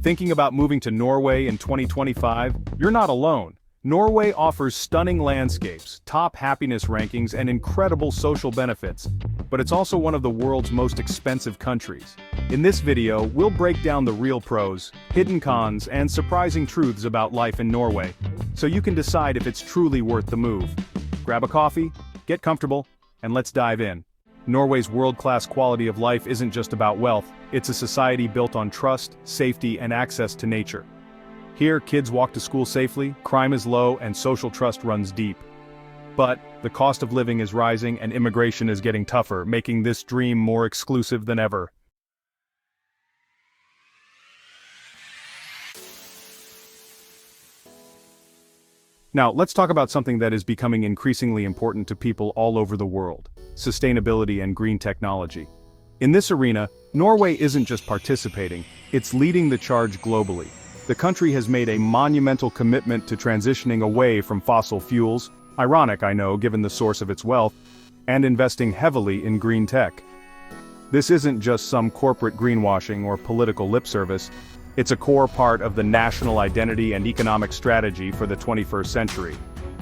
Thinking about moving to Norway in 2025? You're not alone. Norway offers stunning landscapes, top happiness rankings, and incredible social benefits. But it's also one of the world's most expensive countries. In this video, we'll break down the real pros, hidden cons, and surprising truths about life in Norway, so you can decide if it's truly worth the move. Grab a coffee, get comfortable, and let's dive in. Norway's world-class quality of life isn't just about wealth, it's a society built on trust, safety, and access to nature. Here, kids walk to school safely, crime is low, and social trust runs deep. But the cost of living is rising and immigration is getting tougher, making this dream more exclusive than ever. Now, let's talk about something that is becoming increasingly important to people all over the world: sustainability and green technology. In this arena, Norway isn't just participating, it's leading the charge globally. The country has made a monumental commitment to transitioning away from fossil fuels, ironic I know given the source of its wealth, and investing heavily in green tech. This isn't just some corporate greenwashing or political lip service. It's a core part of the national identity and economic strategy for the 21st century.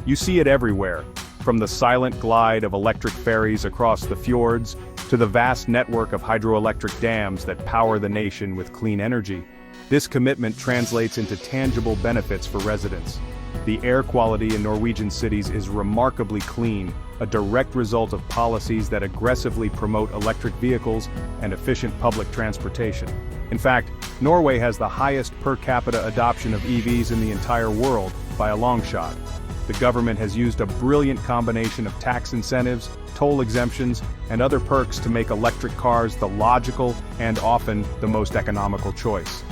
You see it everywhere, from the silent glide of electric ferries across the fjords, to the vast network of hydroelectric dams that power the nation with clean energy. This commitment translates into tangible benefits for residents. The air quality in Norwegian cities is remarkably clean, a direct result of policies that aggressively promote electric vehicles and efficient public transportation. In fact, Norway has the highest per capita adoption of EVs in the entire world, by a long shot. The government has used a brilliant combination of tax incentives, toll exemptions, and other perks to make electric cars the logical and often the most economical choice.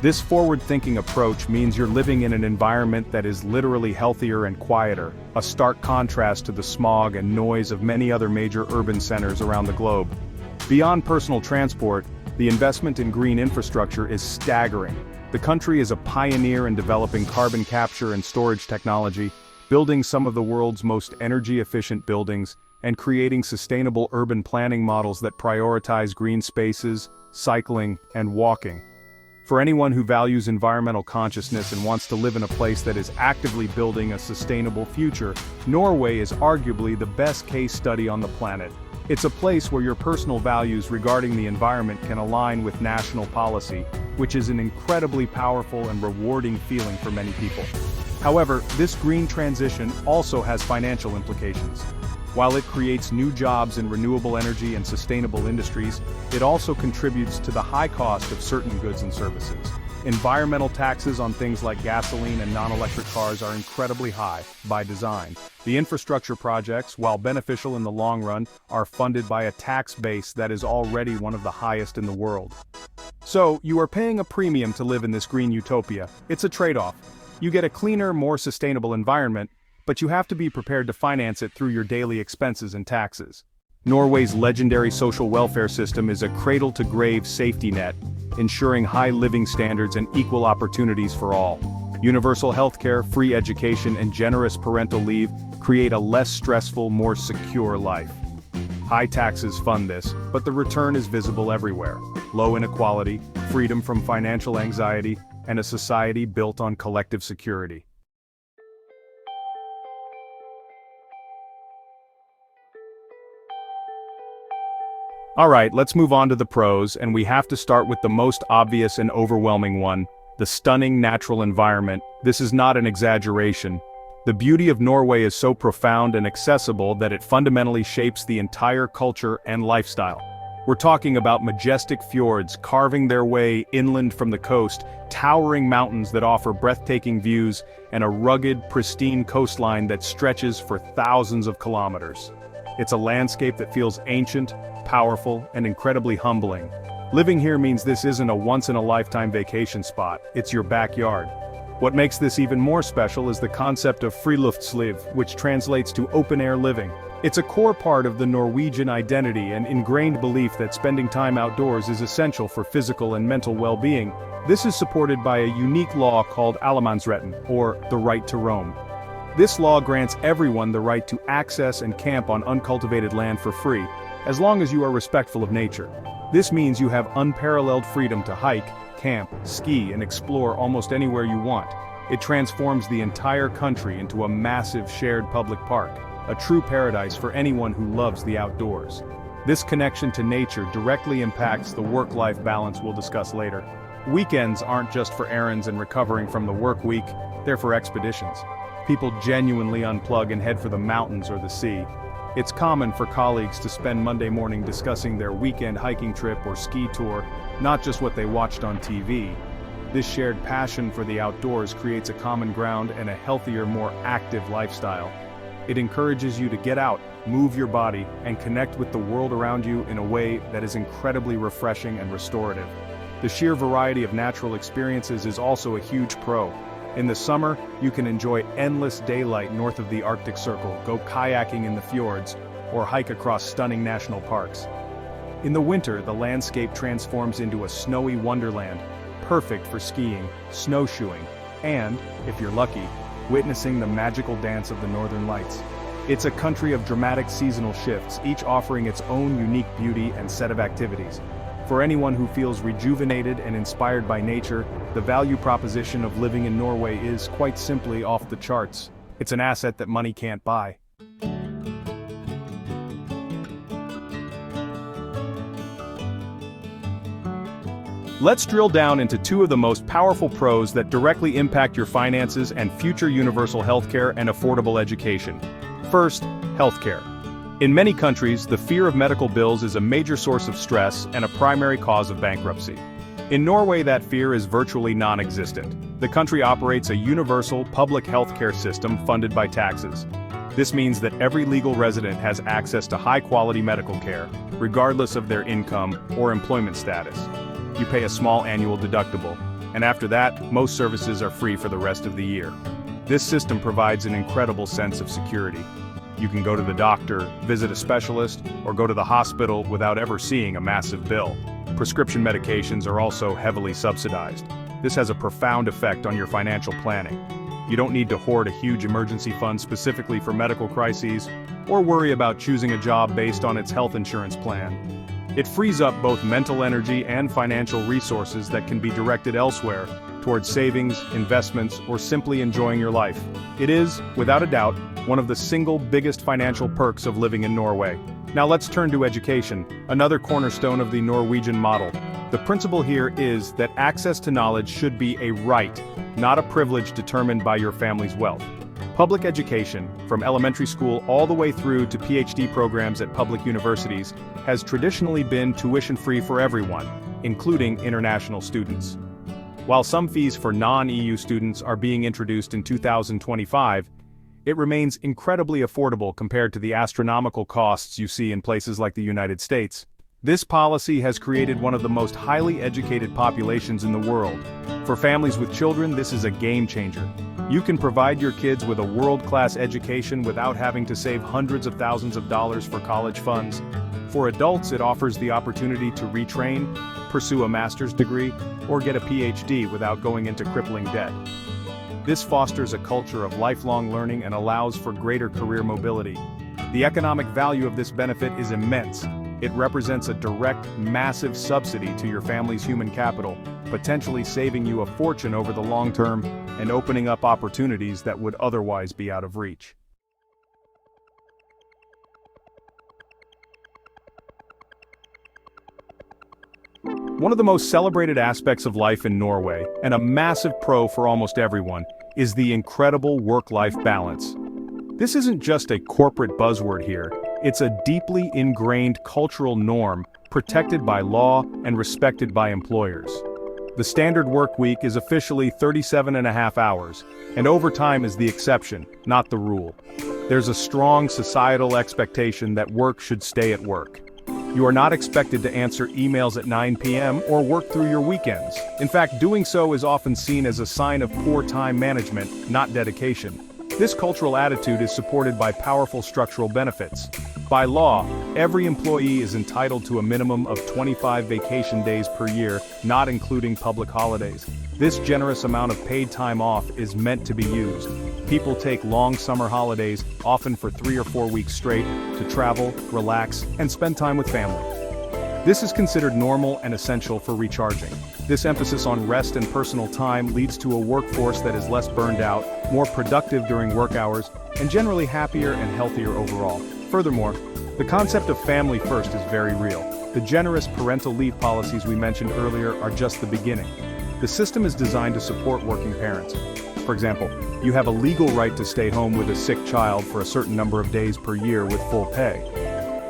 This forward-thinking approach means you're living in an environment that is literally healthier and quieter, a stark contrast to the smog and noise of many other major urban centers around the globe. Beyond personal transport, the investment in green infrastructure is staggering. The country is a pioneer in developing carbon capture and storage technology, building some of the world's most energy-efficient buildings, and creating sustainable urban planning models that prioritize green spaces, cycling, and walking. For anyone who values environmental consciousness and wants to live in a place that is actively building a sustainable future, Norway is arguably the best case study on the planet. It's a place where your personal values regarding the environment can align with national policy, which is an incredibly powerful and rewarding feeling for many people. However, this green transition also has financial implications. While it creates new jobs in renewable energy and sustainable industries, it also contributes to the high cost of certain goods and services. Environmental taxes on things like gasoline and non-electric cars are incredibly high, by design. The infrastructure projects, while beneficial in the long run, are funded by a tax base that is already one of the highest in the world. So, you are paying a premium to live in this green utopia. It's a trade-off. You get a cleaner, more sustainable environment, but you have to be prepared to finance it through your daily expenses and taxes. Norway's legendary social welfare system is a cradle-to-grave safety net, ensuring high living standards and equal opportunities for all. Universal healthcare, free education, and generous parental leave create a less stressful, more secure life. High taxes fund this, but the return is visible everywhere. Low inequality, freedom from financial anxiety, and a society built on collective security. Alright, let's move on to the pros, and we have to start with the most obvious and overwhelming one: the stunning natural environment. This is not an exaggeration. The beauty of Norway is so profound and accessible that it fundamentally shapes the entire culture and lifestyle. We're talking about majestic fjords carving their way inland from the coast, towering mountains that offer breathtaking views, and a rugged, pristine coastline that stretches for thousands of kilometers. It's a landscape that feels ancient, powerful, and incredibly humbling. Living here means this isn't a once-in-a-lifetime vacation spot, it's your backyard. What makes this even more special is the concept of friluftsliv, which translates to open-air living. It's a core part of the Norwegian identity and ingrained belief that spending time outdoors is essential for physical and mental well-being. This is supported by a unique law called allemannsretten, or the right to roam. This law grants everyone the right to access and camp on uncultivated land for free, as long as you are respectful of nature. This means you have unparalleled freedom to hike, camp, ski, and explore almost anywhere you want. It transforms the entire country into a massive shared public park, a true paradise for anyone who loves the outdoors. This connection to nature directly impacts the work-life balance we'll discuss later. Weekends aren't just for errands and recovering from the work week, they're for expeditions. People genuinely unplug and head for the mountains or the sea. It's common for colleagues to spend Monday morning discussing their weekend hiking trip or ski tour, not just what they watched on TV. This shared passion for the outdoors creates a common ground and a healthier, more active lifestyle. It encourages you to get out, move your body, and connect with the world around you in a way that is incredibly refreshing and restorative. The sheer variety of natural experiences is also a huge pro. In the summer, you can enjoy endless daylight north of the Arctic Circle, go kayaking in the fjords, or hike across stunning national parks. In the winter, the landscape transforms into a snowy wonderland, perfect for skiing, snowshoeing, and, if you're lucky, witnessing the magical dance of the Northern Lights. It's a country of dramatic seasonal shifts, each offering its own unique beauty and set of activities. For anyone who feels rejuvenated and inspired by nature, the value proposition of living in Norway is, quite simply, off the charts. It's an asset that money can't buy. Let's drill down into two of the most powerful pros that directly impact your finances and future universal healthcare and affordable education. First, healthcare. In many countries, the fear of medical bills is a major source of stress and a primary cause of bankruptcy. In Norway, that fear is virtually non-existent. The country operates a universal public healthcare system funded by taxes. This means that every legal resident has access to high-quality medical care, regardless of their income or employment status. You pay a small annual deductible, and after that, most services are free for the rest of the year. This system provides an incredible sense of security. You can go to the doctor, visit a specialist, or go to the hospital without ever seeing a massive bill. Prescription medications are also heavily subsidized. This has a profound effect on your financial planning. You don't need to hoard a huge emergency fund specifically for medical crises, or worry about choosing a job based on its health insurance plan. It frees up both mental energy and financial resources that can be directed elsewhere, towards savings, investments, or simply enjoying your life. It is, without a doubt, one of the single biggest financial perks of living in Norway. Now let's turn to education, another cornerstone of the Norwegian model. The principle here is that access to knowledge should be a right, not a privilege determined by your family's wealth. Public education, from elementary school all the way through to PhD programs at public universities, has traditionally been tuition-free for everyone, including international students. While some fees for non-EU students are being introduced in 2025, it remains incredibly affordable compared to the astronomical costs you see in places like the United States. This policy has created one of the most highly educated populations in the world. For families with children, this is a game changer. You can provide your kids with a world-class education without having to save hundreds of thousands of dollars for college funds. For adults, it offers the opportunity to retrain, pursue a master's degree, or get a PhD without going into crippling debt. This fosters a culture of lifelong learning and allows for greater career mobility. The economic value of this benefit is immense. It represents a direct, massive subsidy to your family's human capital, potentially saving you a fortune over the long term and opening up opportunities that would otherwise be out of reach. One of the most celebrated aspects of life in Norway, and a massive pro for almost everyone, is the incredible work-life balance. This isn't just a corporate buzzword here, it's a deeply ingrained cultural norm protected by law and respected by employers. The standard work week is officially 37.5 hours, and overtime is the exception, not the rule. There's a strong societal expectation that work should stay at work. You are not expected to answer emails at 9 p.m. or work through your weekends. In fact, doing so is often seen as a sign of poor time management, not dedication. This cultural attitude is supported by powerful structural benefits. By law, every employee is entitled to a minimum of 25 vacation days per year, not including public holidays. This generous amount of paid time off is meant to be used. People take long summer holidays, often for 3 or 4 weeks straight, to travel, relax, and spend time with family. This is considered normal and essential for recharging. This emphasis on rest and personal time leads to a workforce that is less burned out, more productive during work hours, and generally happier and healthier overall. Furthermore, the concept of family first is very real. The generous parental leave policies we mentioned earlier are just the beginning. The system is designed to support working parents. For example, you have a legal right to stay home with a sick child for a certain number of days per year with full pay.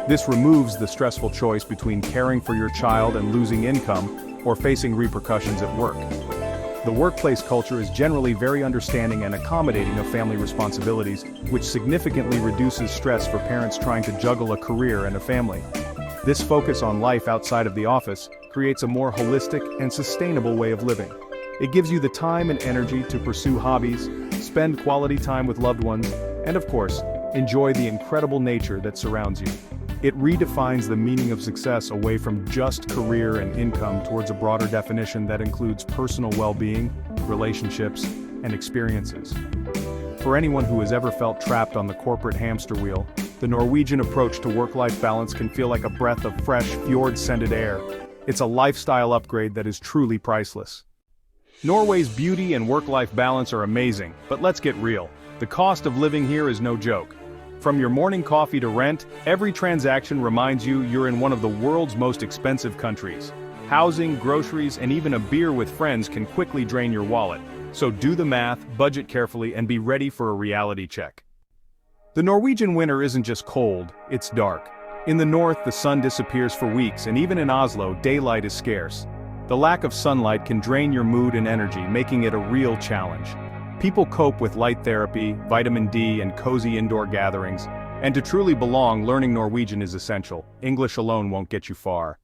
This removes the stressful choice between caring for your child and losing income, or facing repercussions at work. The workplace culture is generally very understanding and accommodating of family responsibilities, which significantly reduces stress for parents trying to juggle a career and a family. This focus on life outside of the office creates a more holistic and sustainable way of living. It gives you the time and energy to pursue hobbies, spend quality time with loved ones, and of course, enjoy the incredible nature that surrounds you. It redefines the meaning of success away from just career and income towards a broader definition that includes personal well-being, relationships, and experiences. For anyone who has ever felt trapped on the corporate hamster wheel, the Norwegian approach to work-life balance can feel like a breath of fresh, Fjords-scented air. It's a lifestyle upgrade that is truly priceless. Norway's beauty and work-life balance are amazing, but let's get real. The cost of living here is no joke. From your morning coffee to rent, every transaction reminds you you're in one of the world's most expensive countries. Housing, groceries, and even a beer with friends can quickly drain your wallet. So do the math, budget carefully, and be ready for a reality check. The Norwegian winter isn't just cold, it's dark. In the north, the sun disappears for weeks, and even in Oslo, daylight is scarce. The lack of sunlight can drain your mood and energy, making it a real challenge. People cope with light therapy, vitamin D, and cozy indoor gatherings. And to truly belong, learning Norwegian is essential. English alone won't get you far.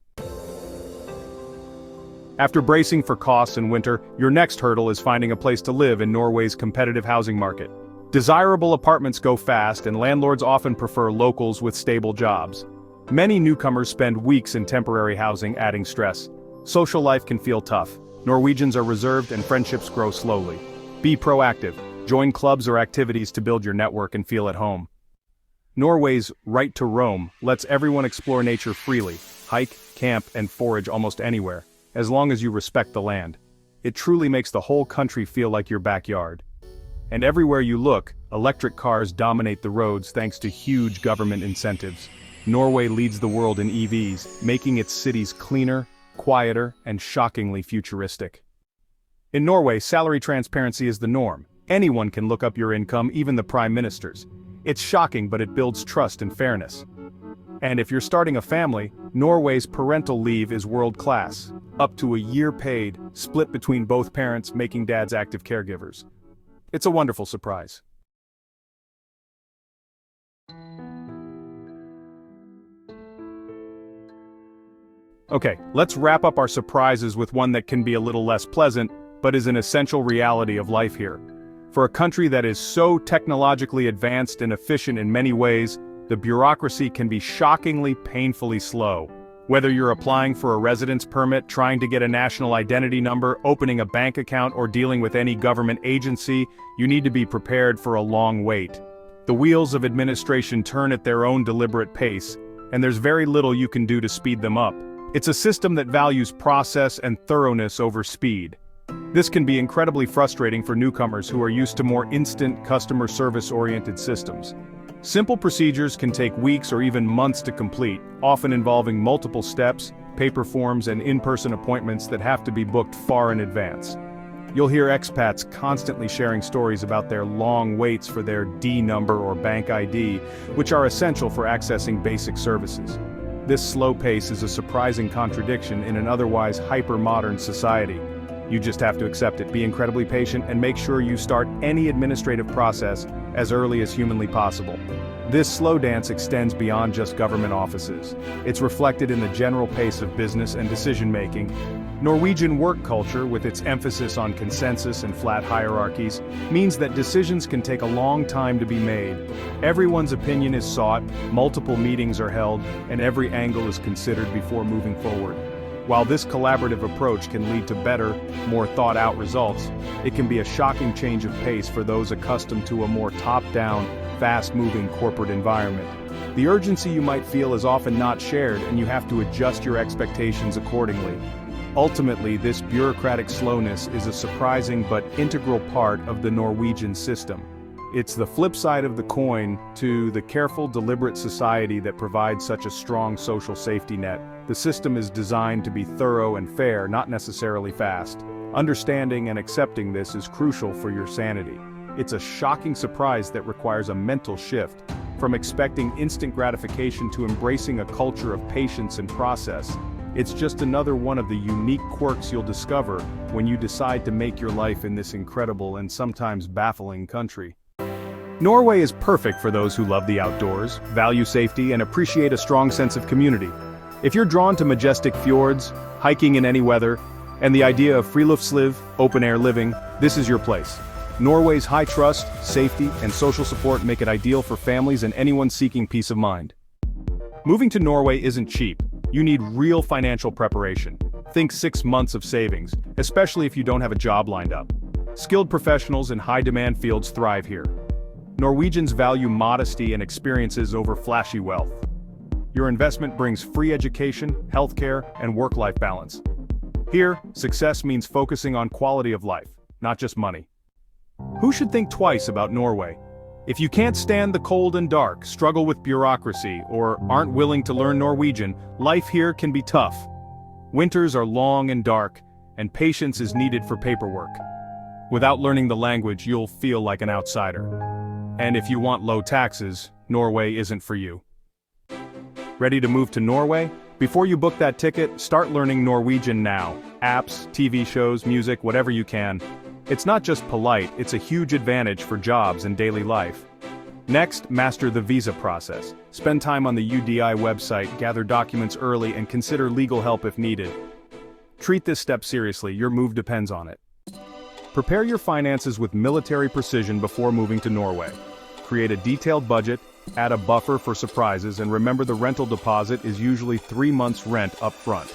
After bracing for costs in winter, your next hurdle is finding a place to live in Norway's competitive housing market. Desirable apartments go fast, and landlords often prefer locals with stable jobs. Many newcomers spend weeks in temporary housing, adding stress. Social life can feel tough. Norwegians are reserved and friendships grow slowly. Be proactive. Join clubs or activities to build your network and feel at home. Norway's right to roam lets everyone explore nature freely, hike, camp, and forage almost anywhere, as long as you respect the land. It truly makes the whole country feel like your backyard. And everywhere you look, electric cars dominate the roads thanks to huge government incentives. Norway leads the world in EVs, making its cities cleaner, quieter, and shockingly futuristic. In Norway, salary transparency is the norm. Anyone can look up your income, even the prime ministers. It's shocking, but it builds trust and fairness. And if you're starting a family, Norway's parental leave is world-class. Up to a year paid, split between both parents, making dads active caregivers. It's a wonderful surprise. Okay, let's wrap up our surprises with one that can be a little less pleasant, but is an essential reality of life here. For a country that is so technologically advanced and efficient in many ways, the bureaucracy can be shockingly painfully slow. Whether you're applying for a residence permit, trying to get a national identity number, opening a bank account, or dealing with any government agency, you need to be prepared for a long wait. The wheels of administration turn at their own deliberate pace, and there's very little you can do to speed them up. It's a system that values process and thoroughness over speed. This can be incredibly frustrating for newcomers who are used to more instant, customer service-oriented systems. Simple procedures can take weeks or even months to complete, often involving multiple steps, paper forms, and in-person appointments that have to be booked far in advance. You'll hear expats constantly sharing stories about their long waits for their D number or bank ID, which are essential for accessing basic services. This slow pace is a surprising contradiction in an otherwise hyper-modern society. You just have to accept it, be incredibly patient, and make sure you start any administrative process as early as humanly possible. This slow dance extends beyond just government offices. It's reflected in the general pace of business and decision-making. Norwegian work culture, with its emphasis on consensus and flat hierarchies, means that decisions can take a long time to be made. Everyone's opinion is sought, multiple meetings are held, and every angle is considered before moving forward. While this collaborative approach can lead to better, more thought-out results, it can be a shocking change of pace for those accustomed to a more top-down, fast-moving corporate environment. The urgency you might feel is often not shared, and you have to adjust your expectations accordingly. Ultimately, this bureaucratic slowness is a surprising but integral part of the Norwegian system. It's the flip side of the coin to the careful, deliberate society that provides such a strong social safety net. The system is designed to be thorough and fair, not necessarily fast. Understanding and accepting this is crucial for your sanity. It's a shocking surprise that requires a mental shift, from expecting instant gratification to embracing a culture of patience and process. It's just another one of the unique quirks you'll discover when you decide to make your life in this incredible and sometimes baffling country. Norway is perfect for those who love the outdoors, value safety, and appreciate a strong sense of community. If you're drawn to majestic fjords, hiking in any weather, and the idea of friluftsliv, open-air living, this is your place. Norway's high trust, safety, and social support make it ideal for families and anyone seeking peace of mind. Moving to Norway isn't cheap. You need real financial preparation. Think 6 months of savings, especially if you don't have a job lined up. Skilled professionals in high-demand fields thrive here. Norwegians value modesty and experiences over flashy wealth. Your investment brings free education, healthcare, and work-life balance. Here, success means focusing on quality of life, not just money. Who should think twice about Norway? If you can't stand the cold and dark, struggle with bureaucracy, or aren't willing to learn Norwegian, life here can be tough. Winters are long and dark, and patience is needed for paperwork. Without learning the language, you'll feel like an outsider. And if you want low taxes, Norway isn't for you. Ready to move to Norway? Before you book that ticket, start learning Norwegian now. Apps, TV shows, music, whatever you can. It's not just polite, it's a huge advantage for jobs and daily life. Next, master the visa process. Spend time on the UDI website, gather documents early, and consider legal help if needed. Treat this step seriously, your move depends on it. Prepare your finances with military precision before moving to Norway. Create a detailed budget, add a buffer for surprises, and remember the rental deposit is usually 3 months' rent up front.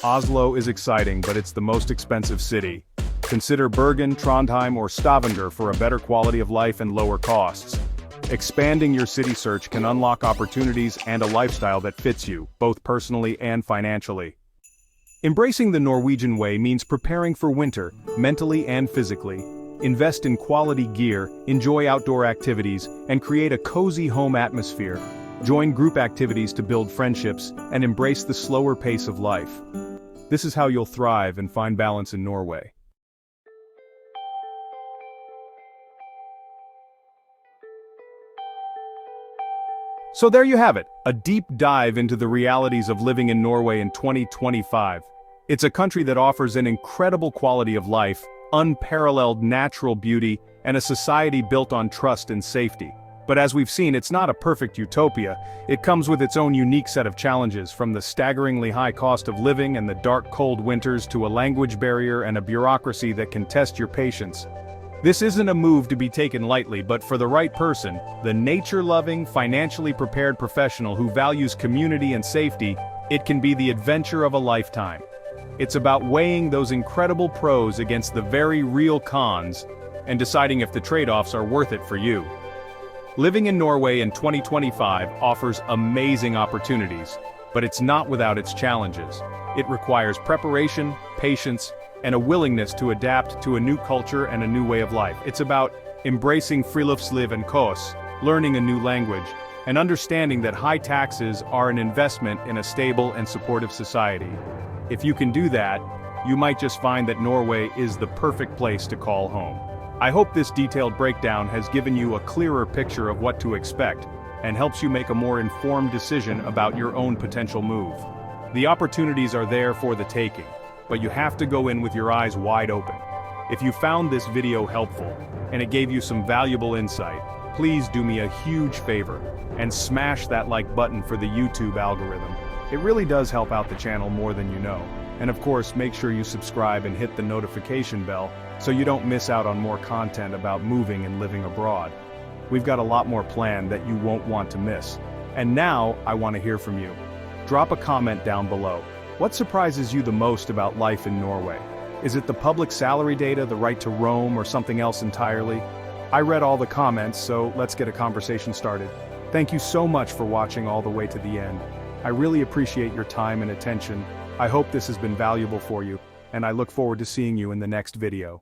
Oslo is exciting, but it's the most expensive city. Consider Bergen, Trondheim, or Stavanger for a better quality of life and lower costs. Expanding your city search can unlock opportunities and a lifestyle that fits you, both personally and financially. Embracing the Norwegian way means preparing for winter, mentally and physically. Invest in quality gear, enjoy outdoor activities, and create a cozy home atmosphere. Join group activities to build friendships, and embrace the slower pace of life. This is how you'll thrive and find balance in Norway. So there you have it, a deep dive into the realities of living in Norway in 2025. It's a country that offers an incredible quality of life, unparalleled natural beauty, and a society built on trust and safety. But as we've seen, it's not a perfect utopia. It comes with its own unique set of challenges, from the staggeringly high cost of living and the dark, cold winters to a language barrier and a bureaucracy that can test your patience. This isn't a move to be taken lightly, but for the right person, the nature-loving, financially prepared professional who values community and safety, it can be the adventure of a lifetime. It's about weighing those incredible pros against the very real cons, and deciding if the trade-offs are worth it for you. Living in Norway in 2025 offers amazing opportunities, but it's not without its challenges. It requires preparation, patience, and a willingness to adapt to a new culture and a new way of life. It's about embracing friluftsliv and kos, learning a new language, and understanding that high taxes are an investment in a stable and supportive society. If you can do that, you might just find that Norway is the perfect place to call home. I hope this detailed breakdown has given you a clearer picture of what to expect, and helps you make a more informed decision about your own potential move. The opportunities are there for the taking, but you have to go in with your eyes wide open. If you found this video helpful, and it gave you some valuable insight, please do me a huge favor, and smash that like button for the YouTube algorithm. It really does help out the channel more than you know. And of course, make sure you subscribe and hit the notification bell, so you don't miss out on more content about moving and living abroad. We've got a lot more planned that you won't want to miss. And now, I want to hear from you. Drop a comment down below. What surprises you the most about life in Norway? Is it the public salary data, the right to roam, or something else entirely? I read all the comments, so let's get a conversation started. Thank you so much for watching all the way to the end. I really appreciate your time and attention. I hope this has been valuable for you, and I look forward to seeing you in the next video.